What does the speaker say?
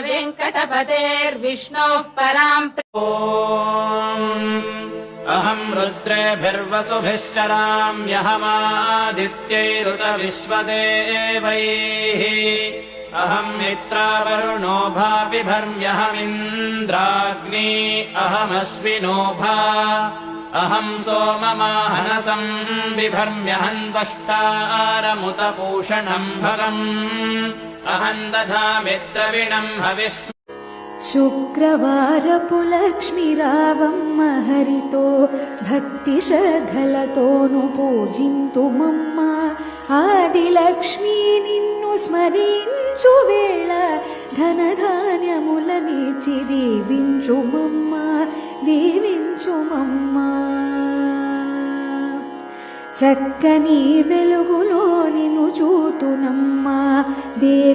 वेङ्कटपतेर्विष्णोः पराम् अहम् रुद्रेभिर्वसुभिश्चराम्यहमादित्यैरुत विश्वदेवैः अहम् मित्रावरुणो भाविभर्म्यहमिन्द्राग्नी अहमश्विनोभा अहम् सोममाहनसम् बिभर्म्यहम् त्वष्टारमुत पूषणम् भगम् अहम् दधामित्रविणम् हविष्म शुक्रवारपुलक्ष्मीरावम्म हरितो भक्तिश्रद्धलतोनु पूजिन्तुमम्म आदिलक्ष्मी निन्नु स्मरिंचु वेळ धनधान्यमुलनिचि దీవించుమమ్మ చక్కని వెలుగులో నిన్ను చూతునమ్మ దేవి